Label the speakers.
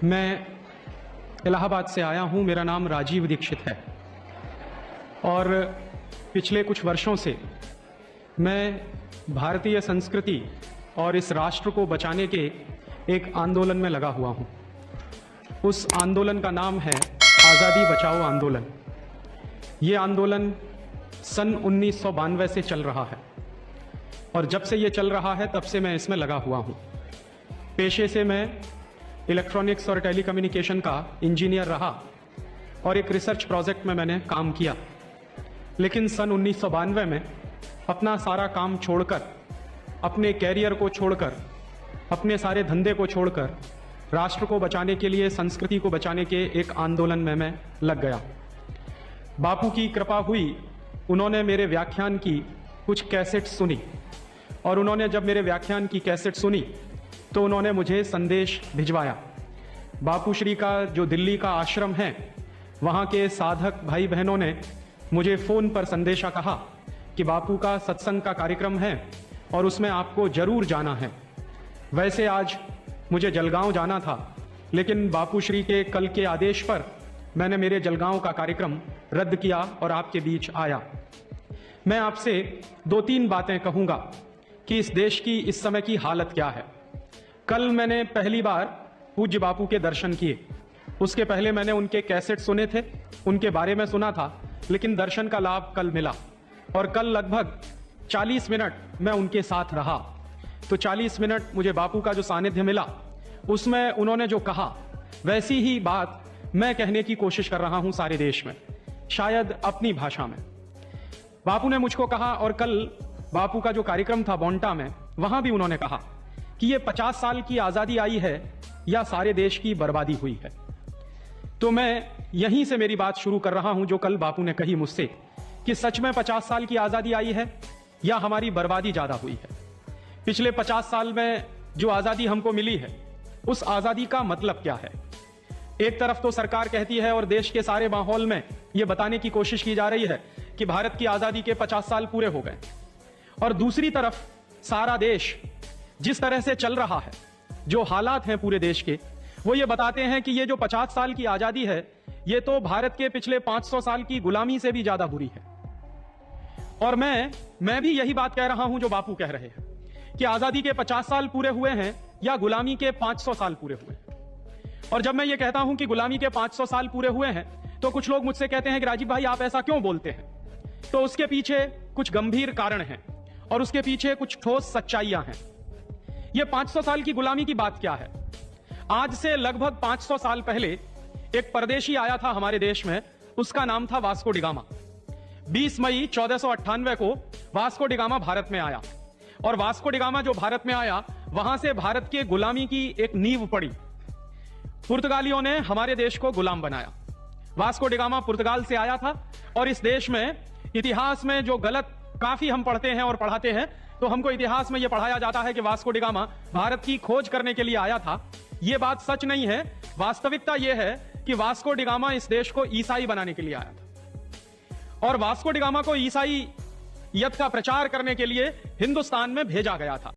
Speaker 1: मैं इलाहाबाद से आया हूं। मेरा नाम राजीव दीक्षित है और पिछले कुछ वर्षों से मैं भारतीय संस्कृति और इस राष्ट्र को बचाने के एक आंदोलन में लगा हुआ हूं। उस आंदोलन का नाम है आज़ादी बचाओ आंदोलन। ये आंदोलन सन 1992 से चल रहा है और जब से ये चल रहा है तब से मैं इसमें लगा हुआ हूं। पेशे से मैं इलेक्ट्रॉनिक्स और टेलीकम्युनिकेशन का इंजीनियर रहा और एक रिसर्च प्रोजेक्ट में मैंने काम किया, लेकिन सन 1992 में अपना सारा काम छोड़कर, अपने कैरियर को छोड़कर, अपने सारे धंधे को छोड़कर राष्ट्र को बचाने के लिए, संस्कृति को बचाने के एक आंदोलन में मैं लग गया। बापू की कृपा हुई, उन्होंने मेरे व्याख्यान की कुछ कैसेट सुनी और उन्होंने जब मेरे व्याख्यान की कैसेट सुनी तो उन्होंने मुझे संदेश भिजवाया। बापू श्री का जो दिल्ली का आश्रम है, वहाँ के साधक भाई बहनों ने मुझे फ़ोन पर संदेशा कहा कि बापू का सत्संग का कार्यक्रम है और उसमें आपको जरूर जाना है। वैसे आज मुझे जलगांव जाना था, लेकिन बापू श्री के कल के आदेश पर मैंने मेरे जलगांव का कार्यक्रम रद्द किया और आपके बीच आया। मैं आपसे 2-3 बातें कहूँगा कि इस देश की इस समय की हालत क्या है। कल मैंने पहली बार पूज्य बापू के दर्शन किए। उसके पहले मैंने उनके कैसेट सुने थे, उनके बारे में सुना था, लेकिन दर्शन का लाभ कल मिला और कल लगभग 40 मिनट मैं उनके साथ रहा। तो 40 मिनट मुझे बापू का जो सानिध्य मिला, उसमें उन्होंने जो कहा वैसी ही बात मैं कहने की कोशिश कर रहा हूं सारे देश में, शायद अपनी भाषा में। बापू ने मुझको कहा, और कल बापू का जो कार्यक्रम था बोंटा में, वहां भी उन्होंने कहा कि ये 50 साल की आजादी आई है या सारे देश की बर्बादी हुई है। तो मैं यहीं से मेरी बात शुरू कर रहा हूं जो कल बापू ने कही मुझसे कि सच में 50 साल की आजादी आई है या हमारी बर्बादी ज्यादा हुई है। पिछले 50 साल में जो आजादी हमको मिली है, उस आजादी का मतलब क्या है? एक तरफ तो सरकार कहती है और देश के सारे माहौल में यह बताने की कोशिश की जा रही है कि भारत की आजादी के 50 साल पूरे हो गए, और दूसरी तरफ सारा देश जिस तरह से चल रहा है, जो हालात हैं पूरे देश के, वो ये बताते हैं कि ये जो 50 साल की आजादी है, ये तो भारत के पिछले 500 साल की गुलामी से भी ज्यादा बुरी है। और मैं भी यही बात कह रहा हूं जो बापू कह रहे हैं कि आजादी के 50 साल पूरे हुए हैं या गुलामी के 500 साल पूरे हुए हैं। और जब मैं ये कहता हूं कि गुलामी के 500 साल पूरे हुए हैं, तो कुछ लोग मुझसे कहते हैं कि राजीव भाई आप ऐसा क्यों बोलते हैं? तो उसके पीछे कुछ गंभीर कारण हैं और उसके पीछे कुछ ठोस सच्चाइयां हैं। ये 500 साल की गुलामी की बात क्या है? आज से लगभग 500 साल पहले एक परदेशी आया था हमारे देश में, उसका नाम था वास्को डिगामा। 20 मई 1498 को वास्को डिगामा भारत में आया, और वास्को डिगामा जो भारत में आया, वहां से भारत के गुलामी की एक नींव पड़ी। पुर्तगालियों ने हमारे देश को गुलाम बनाया। वास्को डिगामा पुर्तगाल से आया था, और इस देश में इतिहास में जो गलत काफी हम पढ़ते हैं और पढ़ाते हैं, तो हमको इतिहास में यह पढ़ाया जाता है कि वास्को डिगामा भारत की खोज करने के लिए आया था। यह बात सच नहीं है। वास्तविकता यह है कि वास्को डिगामा इस देश को ईसाई बनाने के लिए आया था, और वास्को डिगामा को ईसाईयत का प्रचार करने के लिए हिंदुस्तान में भेजा गया था।